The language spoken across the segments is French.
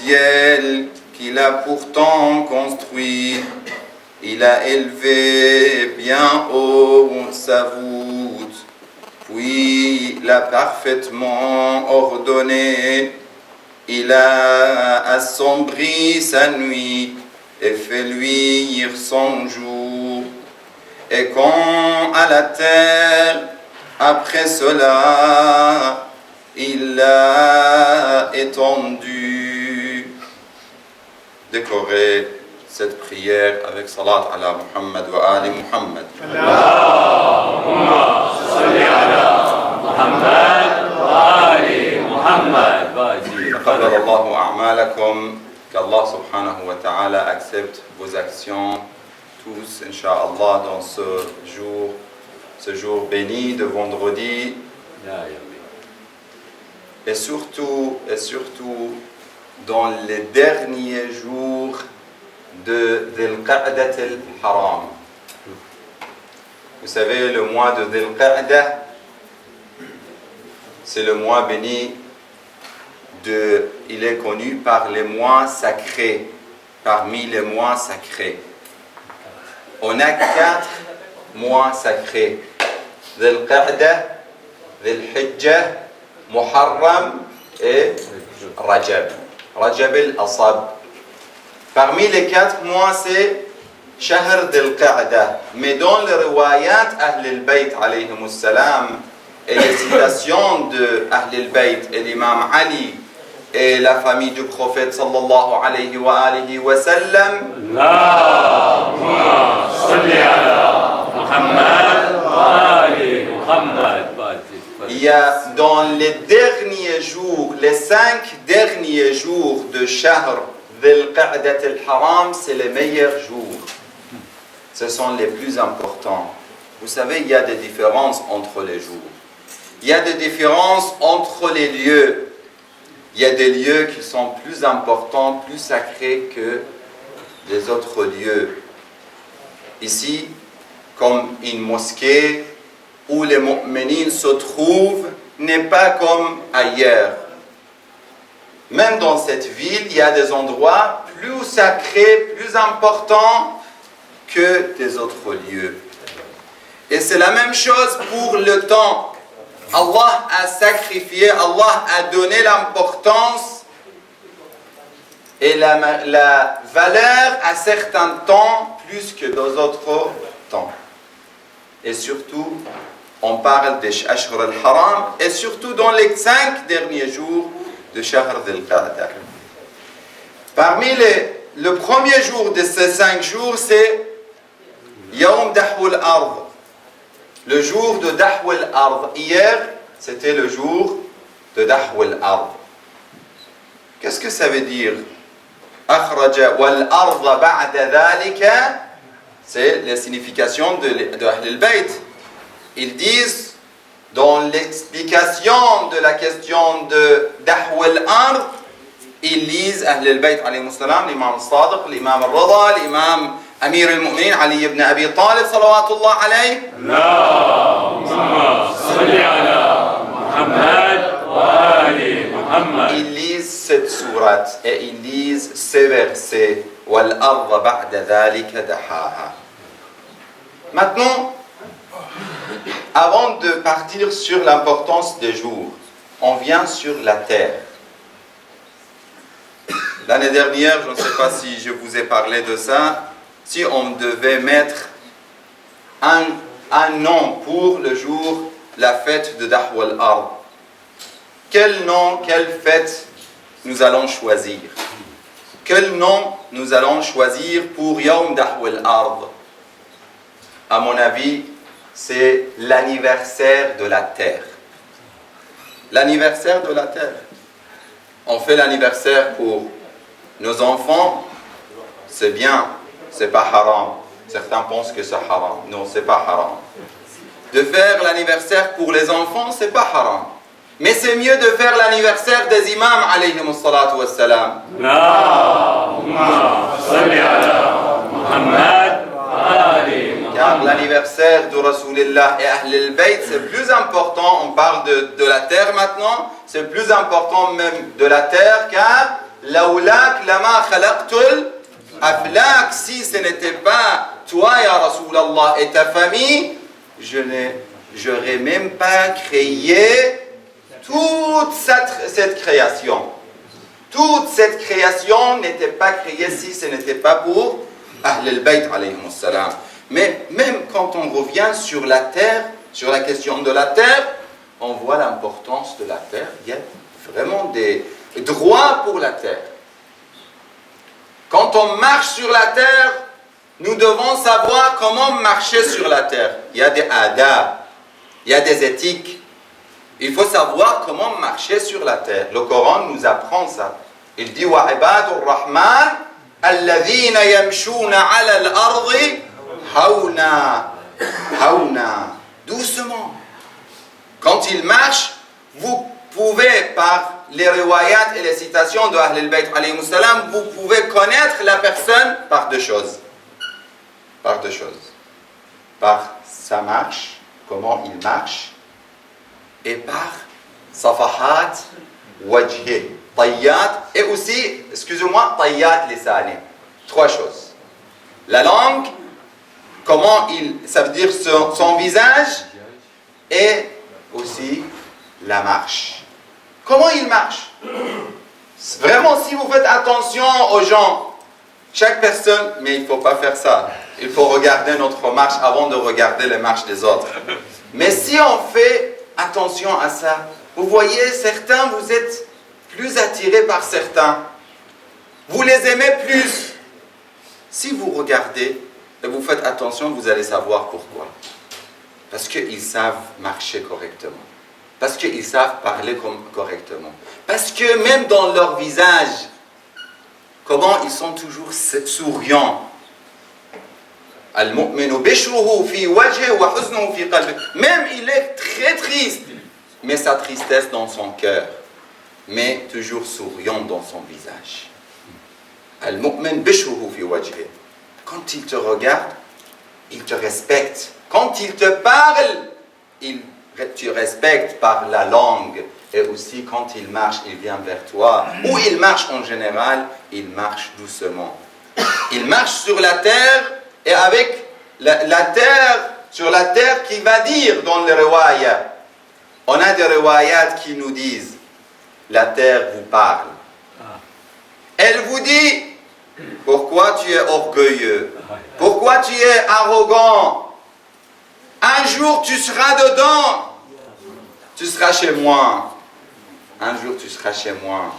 ciel qu'il a pourtant construit, il a élevé bien haut sa voûte, puis l'a parfaitement ordonné. Il a assombri sa nuit et fait luire son jour. Et quand à la terre, après cela, il l'a étendu. Décorez cette prière avec salat ala Muhammad wa ali Muhammad. Allahumma salli ala Muhammad wa ali Muhammad. تقبل الله أعمالكم. Qu'Allah subhanahu wa ta'ala accepte vos actions tous, Inch'Allah, dans ce jour béni de vendredi. Et surtout, dans les derniers jours de Dhil Qa'dat al-Haram. Vous savez, le mois de Dhil Qa'dah, c'est le mois béni. Il est connu par les mois sacrés, parmi les mois sacrés. On a 4 mois sacrés. Dhil Qa'dah, Dhil Hijjah, Muharram et Rajab. Rajab al-Asab. Parmi les 4 mois, c'est Shahr Dhil Qa'dah. Mais dans les riwayat Ahl al-Bayt alayhimus salam et les citations de Ahl al-Bayt et l'imam Ali et la famille du prophète sallallahu alayhi wa sallam, Allahumma salli ala Muhammad wa ali Muhammad. Il y a dans les derniers jours, les 5 derniers jours de Shahr Dhil Qa'dat al-Haram, c'est les meilleurs jours. Ce sont les plus importants. Vous savez, il y a des différences entre les jours. Il y a des différences entre les lieux. Il y a des lieux qui sont plus importants, plus sacrés que les autres lieux. Ici, comme une mosquée où les mu'minines se trouvent, n'est pas comme ailleurs. Même dans cette ville, il y a des endroits plus sacrés, plus importants que des autres lieux. Et c'est la même chose pour le temps. Allah a sacrifié, Allah a donné l'importance et la valeur à certains temps plus que dans d'autres temps. Et surtout, on parle des Ashhr al-Haram et surtout dans les 5 derniers jours de Shahr Dhil Qa'dah. Parmi le premier jour de ces 5 jours, c'est Yawm Dahw al-Ard. Le jour de Dahw al-Ard. Hier, c'était le jour de Dahw al-Ard. Qu'est-ce que ça veut dire? Akhraja wal-Ard ba'da dhalika. C'est la signification de Ahl al-Bayt. Ils disent, dans l'explication de la question de Dahw al-Ard, ils lisent Ahl al-Bayt alayhi salam, l'imam Sadiq, l'imam al-Rida, l'imam Amir al-Mu'minin, Ali ibn Abi Talib, salawatullah alayhi. Allahumma salli ala Muhammad wa ali Muhammad. Ils lisent cette sourate et ils lisent ces versets. Wal-arda ba'da dhalika dahaha. Maintenant, avant de partir sur l'importance des jours, on vient sur la terre. L'année dernière, je ne sais pas si je vous ai parlé de ça, si on devait mettre un nom pour le jour, la fête de Dahw al-Ard, quel nom, quelle fête nous allons choisir? Quel nom nous allons choisir pour Yawm Dahw al-Ard? À mon avis, c'est l'anniversaire de la terre. L'anniversaire de la terre. On fait l'anniversaire pour nos enfants, c'est bien, c'est pas haram. Certains pensent que c'est haram. Non, c'est pas haram. De faire l'anniversaire pour les enfants, c'est pas haram. Mais c'est mieux de faire l'anniversaire des imams, alayhimus salatu wassalam. Allahumma salli ala Muhammad wa ali Muhammad. Car l'anniversaire de Rasulullah et Ahl al-Bayt, c'est plus important. On parle de la terre maintenant. C'est plus important même de la terre, car Laoulak lama khalaqtul aflak. Si ce n'était pas toi, ya Rasulallah, et ta famille, je n'aurais même pas créé toute cette création. Toute cette création n'était pas créée si ce n'était pas pour Ahl al-Bayt alayhimus salam. Mais même quand on revient sur la terre, sur la question de la terre, on voit l'importance de la terre. Il y a vraiment des droits pour la terre. Quand on marche sur la terre, nous devons savoir comment marcher sur la terre. Il y a des adab, il y a des éthiques. Il faut savoir comment marcher sur la terre. Le Coran nous apprend ça. Il dit wa ibadur rahman alladhina yamshuna 'ala al-ardi hauna hauna, doucement. Quand il marche, vous pouvez par les riwayat et les citations de Ahl al-Bayt alayhi salam, vous pouvez connaître la personne par deux choses. Par deux choses. Par sa marche, comment il marche, et par safahat wajhi, tayyat, et aussi, excusez-moi, tayyat lisani. Trois choses. La langue, comment ça veut dire son visage, et aussi la marche. Comment il marche? Vraiment, si vous faites attention aux gens, chaque personne, mais il ne faut pas faire ça. Il faut regarder notre marche avant de regarder les marches des autres. Mais si on fait attention à ça, vous voyez, certains, vous êtes plus attirés par certains. Vous les aimez plus. Si vous regardez et vous faites attention, vous allez savoir pourquoi. Parce qu'ils savent marcher correctement. Parce qu'ils savent parler correctement. Parce que même dans leur visage, comment ils sont toujours souriants. Al-mu'minu bishruhu fi wajhi wa huznuhu fi qalbi. Même il est très triste, mais sa tristesse dans son cœur, mais toujours souriant dans son visage. Al-mu'min bishruhu fi wajhi. Quand il te regarde, il te respecte. Quand il te parle, tu respectes par la langue. Et aussi quand il marche, il vient vers toi. Ou il marche en général, il marche doucement. Il marche sur la terre et avec la terre, sur la terre qui va dire dans les riwayat. On a des riwayat qui nous disent, la terre vous parle. Elle vous dit, pourquoi tu es orgueilleux? Pourquoi tu es arrogant? Un jour tu seras dedans. Tu seras chez moi. Un jour tu seras chez moi.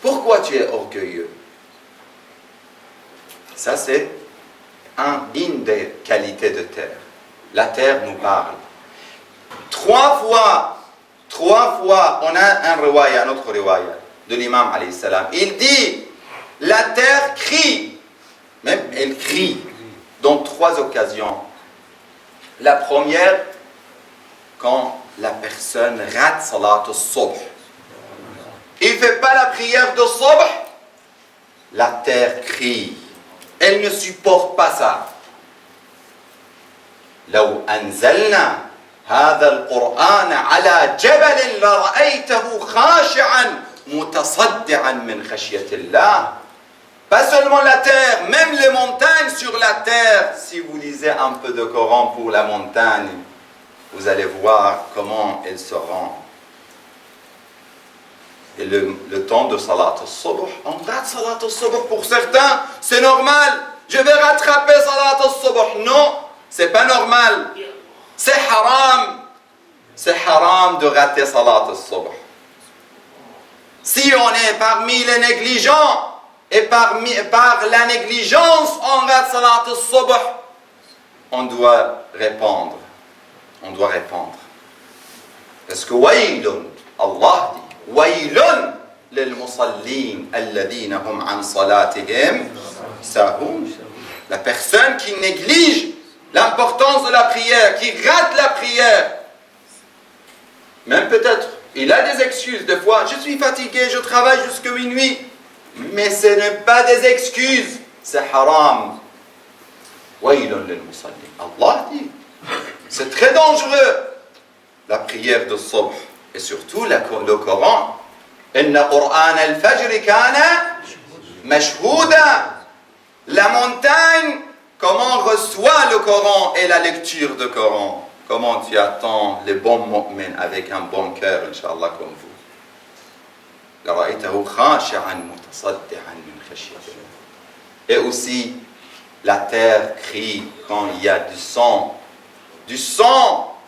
Pourquoi tu es orgueilleux? Ça c'est une des qualités de terre. La terre nous parle. Trois fois, on a un autre riwaya de l'imam alayhi salam. Il dit, la terre crie. Même elle crie dans trois occasions. La première, quand la personne rate salat al-subh. Il ne fait pas la prière de subh, la terre crie. Elle ne supporte pas ça. لو أنزلنا هذا القرآن على جبل لرأيته خاشعا متصدعا من خشية الله. Pas seulement la terre, même les montagnes sur la terre. Si vous lisez un peu de Coran pour la montagne, vous allez voir comment elle se rend. Et le temps de Salat al-Subh, on rate Salat al-Subh pour certains, c'est normal. Je vais rattraper Salat al-Subh. Non, c'est pas normal. C'est haram. C'est haram de rater Salat al-Subh. Si on est parmi les négligents, et par la négligence, on rate Salat al-Subh, on doit répondre. On doit répondre. Parce que waylun, Allah dit, waylun lil musallin alladhina hum an salatihim sahun. La personne qui néglige l'importance de la prière, qui rate la prière, même peut-être, il a des excuses des fois, je suis fatigué, je travaille jusqu'à minuit, mais ce n'est pas des excuses, c'est haram. Waylun lil musallin. Allah dit, c'est très dangereux, la prière de subh. Et surtout, le Coran, Inna Qur'an al-Fajr kana mashhouda. La montagne, comment reçoit le Coran et la lecture du Coran? Comment tu attends les bons mu'min avec un bon cœur, Inch'Allah, comme vous. Et aussi, la terre crie quand il y a du sang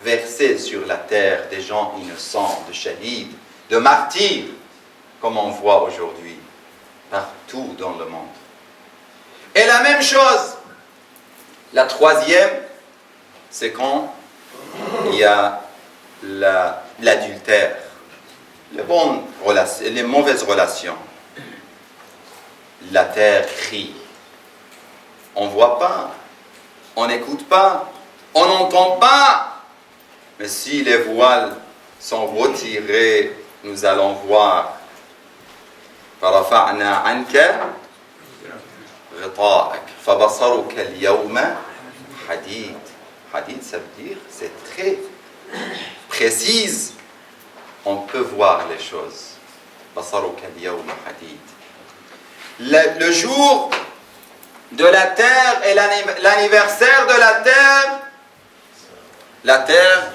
versé sur la terre, des gens innocents, de shahids, de martyrs, comme on voit aujourd'hui, partout dans le monde. Et la même chose, la troisième, c'est quand il y a l'adultère, les mauvaises relations. La terre crie. On ne voit pas, on n'écoute pas, on n'entend pas. Mais si les voiles sont retirés, nous allons voir. فَرَفَعْنَا عَنْكَ غِطَاءَكَ فَبَصَرُكَ الْيَوْمَ حَدِيدٌ. Hadith, ça veut dire, c'est très précise. On peut voir les choses. بَصَرُكَ الْيَوْمَ حَدِيدٌ. Le jour de la terre et l'anniversaire de la terre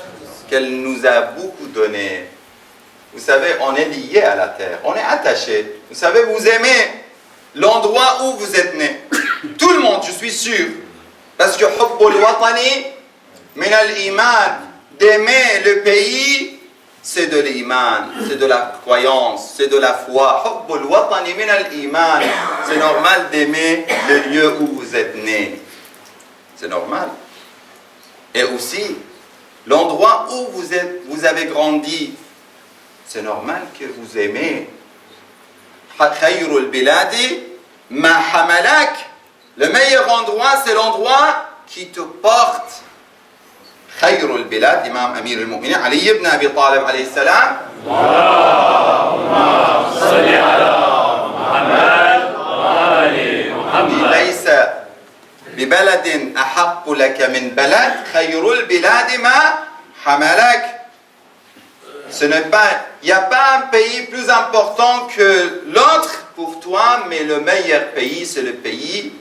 qu'elle nous a beaucoup donné. Vous savez, on est lié à la terre, on est attaché. Vous savez, vous aimez l'endroit où vous êtes né. Tout le monde, je suis sûr. Parce que hubbul watani min al-iman, d'aimer le pays, c'est de l'iman, c'est de la croyance, c'est de la foi. Hubbul watani min al-iman, c'est normal d'aimer le lieu où vous êtes né. C'est normal. Et aussi, l'endroit où vous avez grandi, c'est normal que vous aimez. Khayrul biladi ma hamalak. Le meilleur endroit, c'est l'endroit qui te porte. Khayrul bilad, Imam Amir al-Mu'minin, Ali ibn Abi Talib alayhi salam. Allahumma salli ala Muhammad wa ali Muhammad. Laysa ببلد أحق لك من بلد خير البلاد ما حملك. Il n'y a pas un pays plus important que l'autre pour toi, mais le meilleur pays, c'est le pays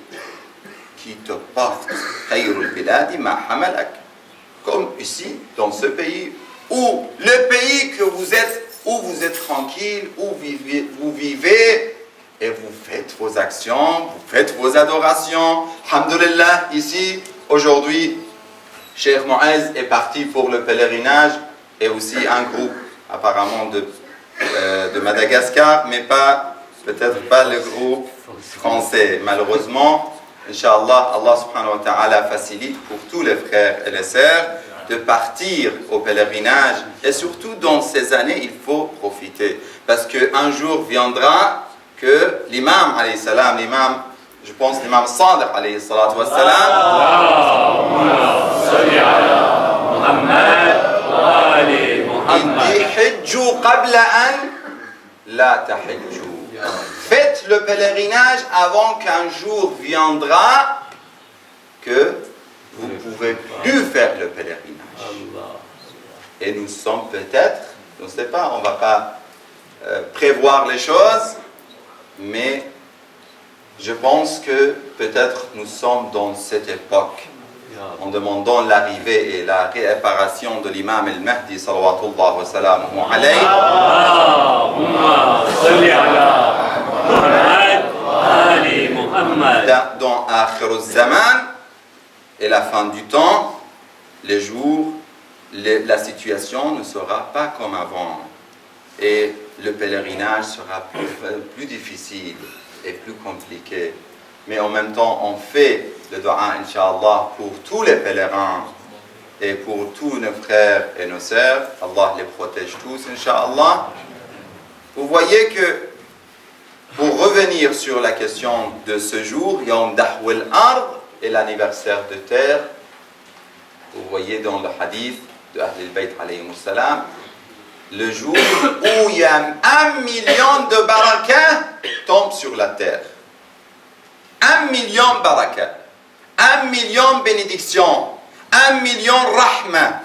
qui te porte. خير البلاد ما حملك. Comme ici, dans ce pays, où le pays que vous êtes, où vous êtes tranquille, où vous vivez, et vous faites vos actions, vous faites vos adorations. Alhamdulillah, ici, aujourd'hui, Cheikh Moaz est parti pour le pèlerinage et aussi un groupe apparemment de Madagascar, mais peut-être pas le groupe français. Malheureusement, Inch'Allah, Allah subhanahu wa ta'ala facilite pour tous les frères et les sœurs de partir au pèlerinage. Et surtout dans ces années, il faut profiter. Parce qu'un jour viendra que l'imam, alayhi salam, je pense l'imam Sadiq, alayhi salatu wa salam, il dit hijju qabla an la tahijju. Faites le pèlerinage avant qu'un jour viendra que vous ne pouvez plus faire le pèlerinage. Et nous sommes peut-être, je ne sais pas, on ne va pas prévoir les choses, mais je pense que peut-être nous sommes dans cette époque en demandant l'arrivée et la réapparition de l'imam al-Mahdi salawatullah wa salamuhu alayhi. Dans Akhir al-Zaman et la fin du temps, les jours, la situation ne sera pas comme avant et le pèlerinage sera plus difficile et plus compliqué. Mais en même temps, on fait le dua, Inch'Allah, pour tous les pèlerins et pour tous nos frères et nos sœurs. Allah les protège tous, Inch'Allah. Vous voyez que, pour revenir sur la question de ce jour, Yawm Dahwil Ard et l'anniversaire de terre, vous voyez dans le hadith de Ahl al-Bayt alayhi salam, le jour où il y a 1 million de barakah tombent sur la terre. 1 million barakah, 1 million bénédictions, 1 million rahma.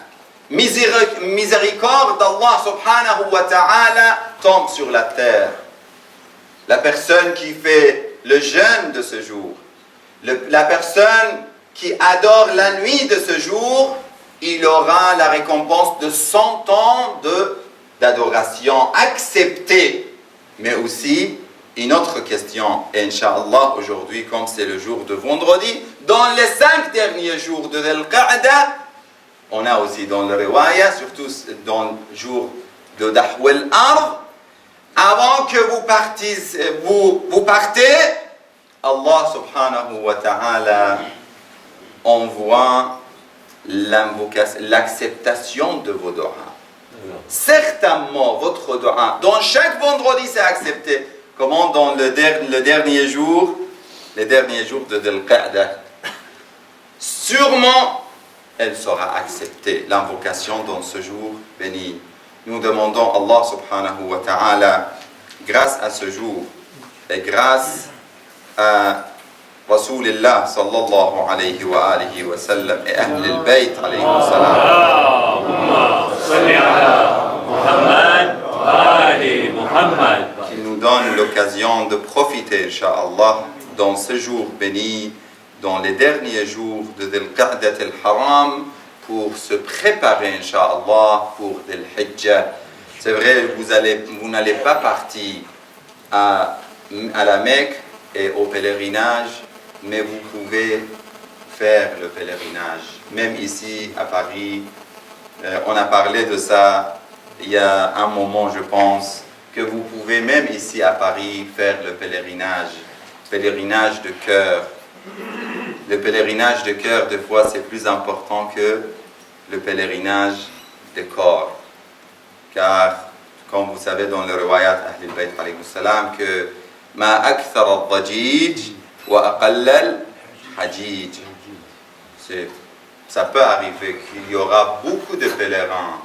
miséricorde d'Allah subhanahu wa ta'ala tombe sur la terre. La personne qui fait le jeûne de ce jour, la personne qui adore la nuit de ce jour, il aura la récompense de 100 ans d'adoration acceptée. Mais aussi, une autre question, et Inch'Allah, aujourd'hui, comme c'est le jour de vendredi, dans les 5 derniers jours de Dhul Qa'da, on a aussi dans le riwaya, surtout dans le jour de Dahwal Ard, avant que vous partez, Allah subhanahu wa ta'ala envoie l'acceptation de vos doigts. Certainement, votre doigt, dans chaque vendredi, c'est accepté. Comment dans le dernier jour, les derniers jours de Dhul Qa'da. Sûrement, elle sera acceptée, l'invocation dans ce jour béni. Nous demandons à Allah subhanahu wa ta'ala, grâce à ce jour, et grâce à Rasulullah sallallahu alayhi wa alihi wa sallam et Ahl al-Bayt alayhi wa sallam. Allahumma salli ala Muhammad wa ali Muhammad. Qu'il nous donne l'occasion de profiter, Inch'Allah, dans ce jour béni, dans les derniers jours de Dhul Qa'dat al-Haram, pour se préparer, Inch'Allah, pour Dhul Hijjah. C'est vrai, vous n'allez pas partir à la Mecque et au pèlerinage, mais vous pouvez faire le pèlerinage. Même ici, à Paris, on a parlé de ça il y a un moment, je pense, que vous pouvez même ici à Paris faire le pèlerinage de cœur. Le pèlerinage de cœur, des fois, c'est plus important que le pèlerinage de corps. Car, comme vous savez dans le riwayat Ahl al-Bayt alayhi salam, que ma akthar al-dajij wa aqall al-hajij. Ça peut arriver qu'il y aura beaucoup de pèlerins,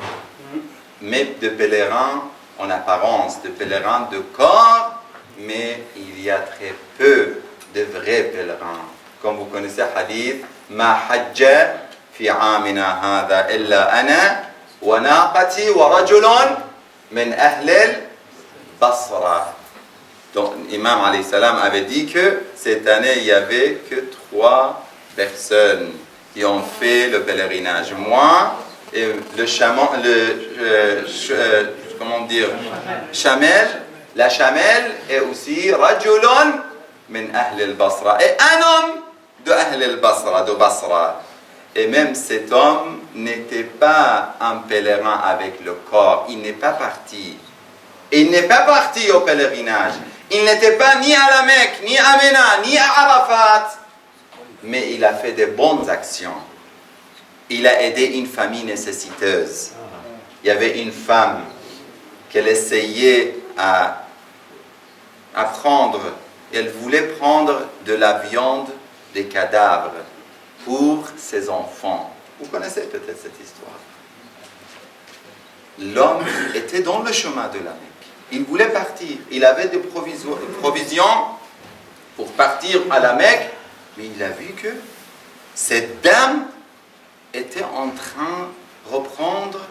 mais de pèlerins en apparence, de pèlerins de corps, mais il y a très peu de vrais pèlerins. Comme vous connaissez le hadith, ma hajja fi amina hadha illa ana wa naqati wa rajulun min ahlil Basra. Donc l'imam alayhi salam avait dit que cette année il n'y avait que 3 personnes qui ont fait le pèlerinage. Moi et la chamelle et aussi rajulun min ahlil Basra. Et un homme de ahlil Basra, de Basra. Et même cet homme n'était pas un pèlerin avec le corps. Il n'est pas parti. Il n'est pas parti au pèlerinage. Il n'était pas ni à la Mecque, ni à Mina, ni à Arafat. Mais il a fait de bonnes actions. Il a aidé une famille nécessiteuse. Il y avait une femme qu'elle essayait à prendre. Elle voulait prendre de la viande des cadavres pour ses enfants. Vous connaissez peut-être cette histoire. L'homme était dans le chemin de la Mecque. Il voulait partir. Il avait des provisions pour partir à la Mecque, mais il a vu que cette dame était en train de reprendre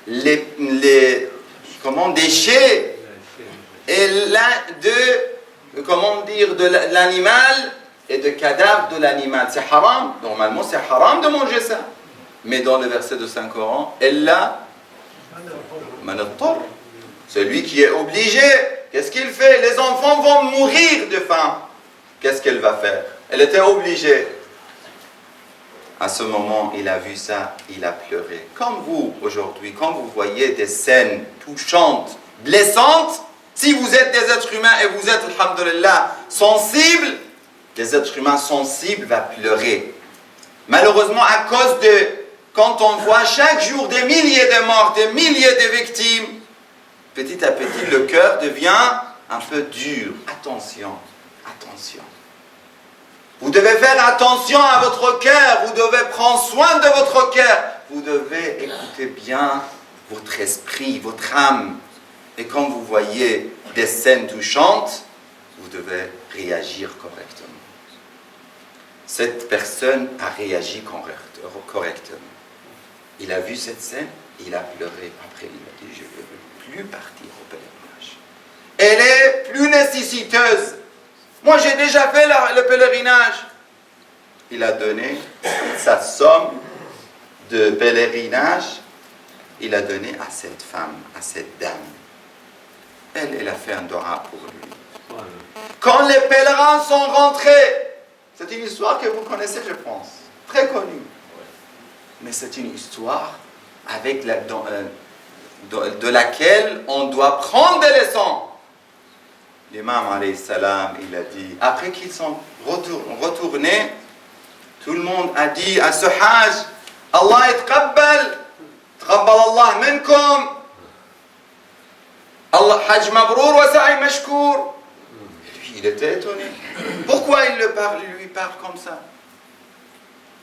les déchets et de l'animal et de cadavres de l'animal. C'est haram. Normalement, c'est haram de manger ça. Mais dans le verset de Saint-Coran, elle l'a manattor. Celui qui est obligé, qu'est-ce qu'il fait? Les enfants vont mourir de faim. Qu'est-ce qu'elle va faire? Elle était obligée. À ce moment, il a vu ça, il a pleuré. Comme vous, aujourd'hui, quand vous voyez des scènes touchantes, blessantes, si vous êtes des êtres humains et vous êtes, alhamdulillah, sensibles, des êtres humains sensibles vont pleurer. Malheureusement, à cause de, quand on voit chaque jour des milliers de morts, des milliers de victimes, petit à petit, le cœur devient un peu dur. Attention, attention. Vous devez faire attention à votre cœur, vous devez prendre soin de votre cœur, vous devez écouter bien votre esprit, votre âme. Et quand vous voyez des scènes touchantes, vous devez réagir correctement. Cette personne a réagi correctement. Il a vu cette scène, Il a pleuré. Après, il a dit, je ne veux plus partir au pèlerinage. Elle est plus nécessiteuse. Moi, j'ai déjà fait le pèlerinage. Il a donné sa somme de pèlerinage. Il a donné à cette femme, à cette dame. Elle a fait un dua pour lui. Quand les pèlerins sont rentrés, c'est une histoire que vous connaissez, je pense, très connue. Mais c'est une histoire avec de laquelle on doit prendre des leçons. L'imam alayhi salam, il a dit, après qu'ils sont retournés, tout le monde a dit à ce hajj, Allah yatqabbal, taqabbal Allah minkum, Allah hajj mabrour wa sa'i mashkour. Lui, il était étonné. Pourquoi il lui parle comme ça?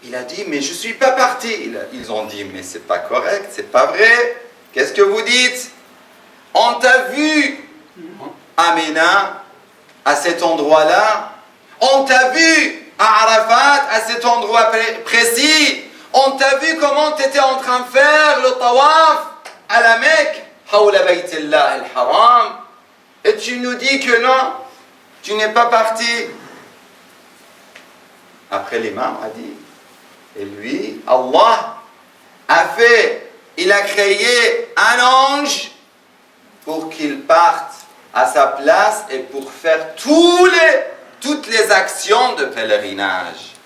Il a dit, mais je ne suis pas parti. Ils ont dit, mais c'est pas correct, c'est pas vrai. Qu'est-ce que vous dites? On t'a vu à Mina, à cet endroit-là. On t'a vu à Arafat, à cet endroit précis. On t'a vu comment tu étais en train de faire le tawaf à la Mecque. Hawla baytillah al-haram. Et tu nous dis que non, tu n'es pas parti. Après l'imam a dit, et lui, Allah il a créé un ange pour qu'il parte à sa place et pour faire toutes les actions de pèlerinage.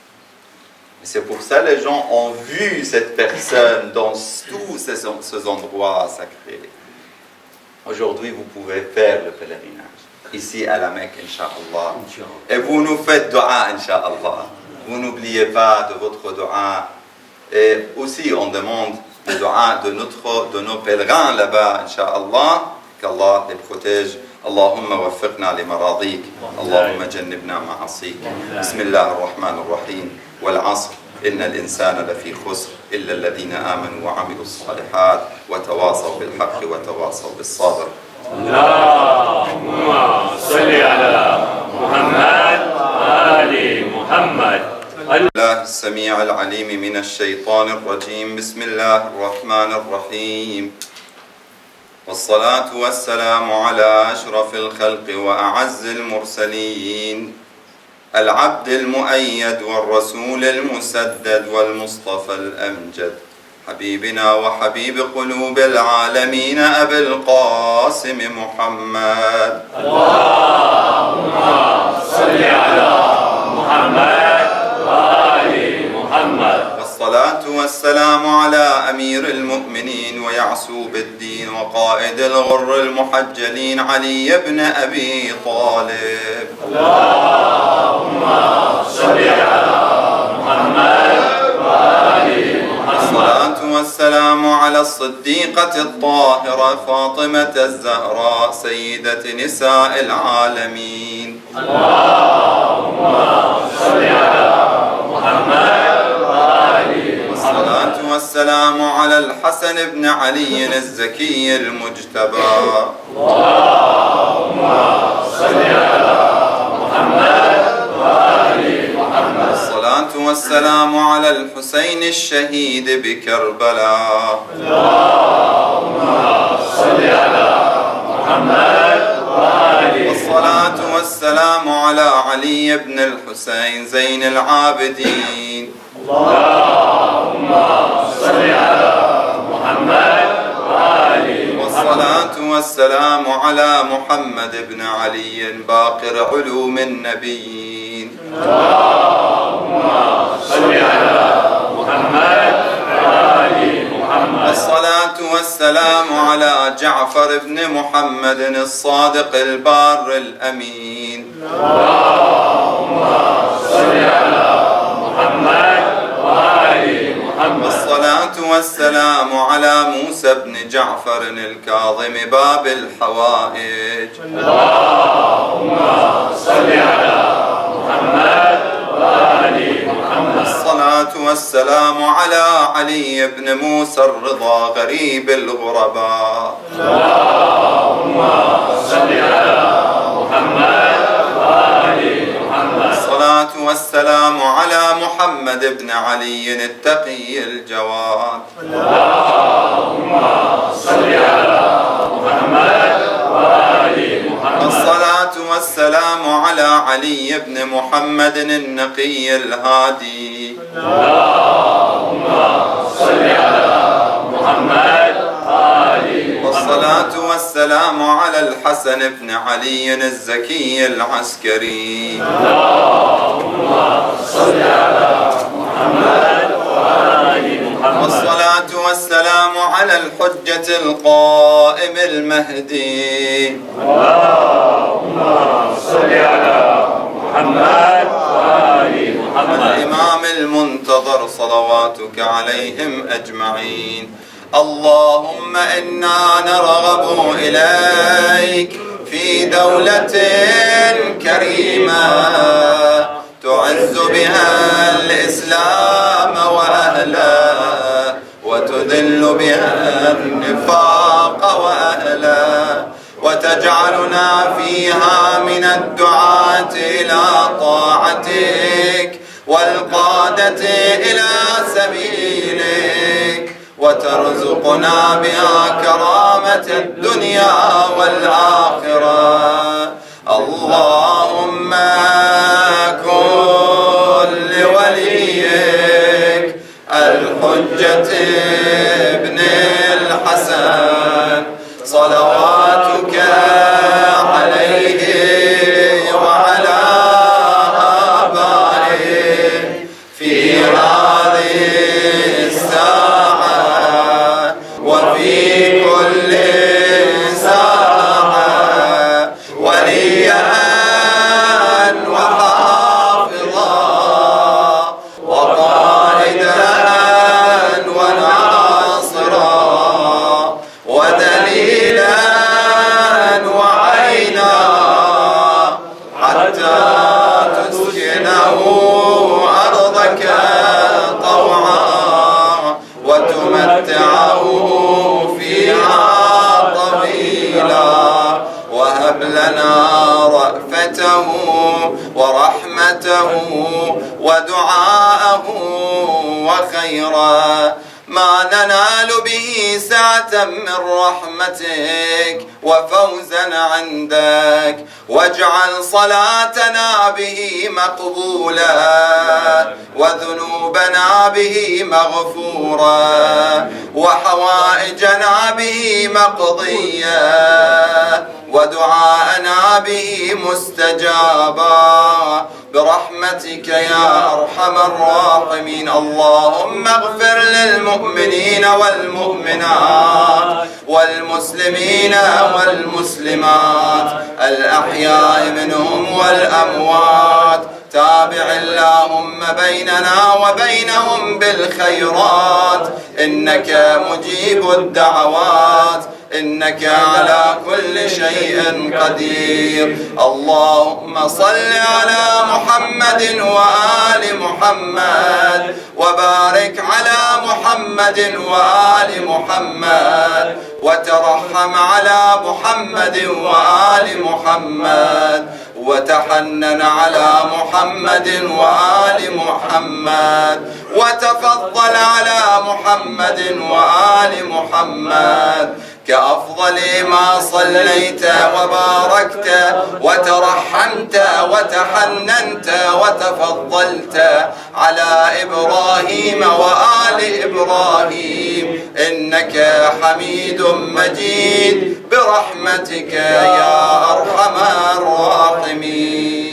Et c'est pour ça que les gens ont vu cette personne dans tous ces endroits sacrés. Aujourd'hui, vous pouvez faire le pèlerinage ici à la Mecque, Inch'Allah. Et vous nous faites dua, Inch'Allah. Vous n'oubliez pas de votre dua. Et aussi, on demande le dua de nos pèlerins là-bas, Inch'Allah, qu'Allah les protège. Allahumma waffiqna li maradik. Allahumma jannibna ma'asik. Bismillah ar-Rahman ar-Rahim. Wal asr. إن الإنسان لفي خسر إلا الذين آمنوا وعملوا الصالحات وتواصوا بالحق وتواصوا بالصبر. اللهم صل على محمد وآل محمد. الله السميع العليم من الشيطان الرجيم. بسم الله الرحمن الرحيم. والصلاة والسلام على أشرف الخلق وأعز المرسلين العبد المؤيد والرسول المسدد والمصطفى الأمجد حبيبنا وحبيب قلوب العالمين أبي القاسم محمد. اللهم صل على محمد وآل محمد. والصلاة والسلام على أمير المؤمنين ويعسوب الدين وقائد الغر المحجلين علي بن أبي طالب. اللهم صل على محمد وآل محمد. الصلاة والسلام على الصديقة الطاهرة فاطمة الزهراء سيدة نساء العالمين. اللهم صل على محمد وآل محمد. الصلاة والسلام على الحسن بن علي الزكي المجتبى. اللهم صل على محمد وآل محمد. الصلاة والسلام على الحسين الشهيد بكربلاء. اللهم صل على محمد وآل محمد. الصلاة والسلام على علي بن الحسين زين العابدين. اللهم صل على محمد وآل محمد. والصلاة والسلام على محمد بن علي باقر علوم النبيين. اللهم صل على محمد وآل محمد. الصلاة والسلام على جعفر بن محمد الصادق البار الأمين. اللهم صل على محمد وآل محمد. الصلاة والسلام على موسى بن جعفر الكاظم باب الحوائج. اللهم صل على محمد وآل محمد. الصلاة والسلام على علي بن موسى الرضا غريب الغرباء. اللهم صل على محمد وآل محمد. الصلاة والسلام على محمد بن علي التقي الجواد. اللهم صل على محمد وآل محمد. الصلاة والسلام على علي بن محمد النقي الهادي. اللهم صل على محمد وآل محمد. والصلاة والسلام على الحسن بن علي الزكي العسكري. اللهم صل على محمد وآل محمد. والصلاة والسلام على الحجة القائم المهدي. اللهم صل على محمد وآل محمد. الإمام المنتظر صلواتك عليهم أجمعين. اللهم إنا نرغب إليك في دولة كريمة تعز بها الإسلام وأهله وتذل بها النفاق وأهله، وتجعلنا فيها من الدعاة إلى طاعتك والقادة إلى سبيلك، وترزقنا بها كرامة الدنيا والآخرة. اللهم كن لوليك الحجة ابن الحسن صلواتك عليه وعلى آبائه في هذه الساعة وفي كل ساعة وليا وحافظا وقائدا وناصرا ودليلا وعينا حتى تسكنه أرضك طوعا وتمتعه فيها طويلا، وهب لنا رأفته ورحمته ودعاءه وخيرا ما ننال به سعة من رحمتك وفوزا عندك، واجعل صلاتنا به مقبولة وذنوبنا به مغفورة وحوائجنا به مقضية ودعاءنا به مستجابا برحمتك يا أرحم الراحمين. اللهم اغفر للمؤمنين والمؤمنات والمسلمين والمسلمات الأحياء منهم والأموات. تابع اللهم بيننا وبينهم بالخيرات إنك مجيب الدعوات إنك على كل شيء قدير. اللهم صل على محمد وآل محمد وبارك على محمد وآل محمد وترحم على محمد وآل محمد وتحنن على محمد وآل محمد وتفضل على محمد وآل محمد كأفضل ما صليت وباركت وترحمت وتحننت وتفضلت على إبراهيم وآل إبراهيم إنك حميد مجيد برحمتك يا أرحم الراحمين.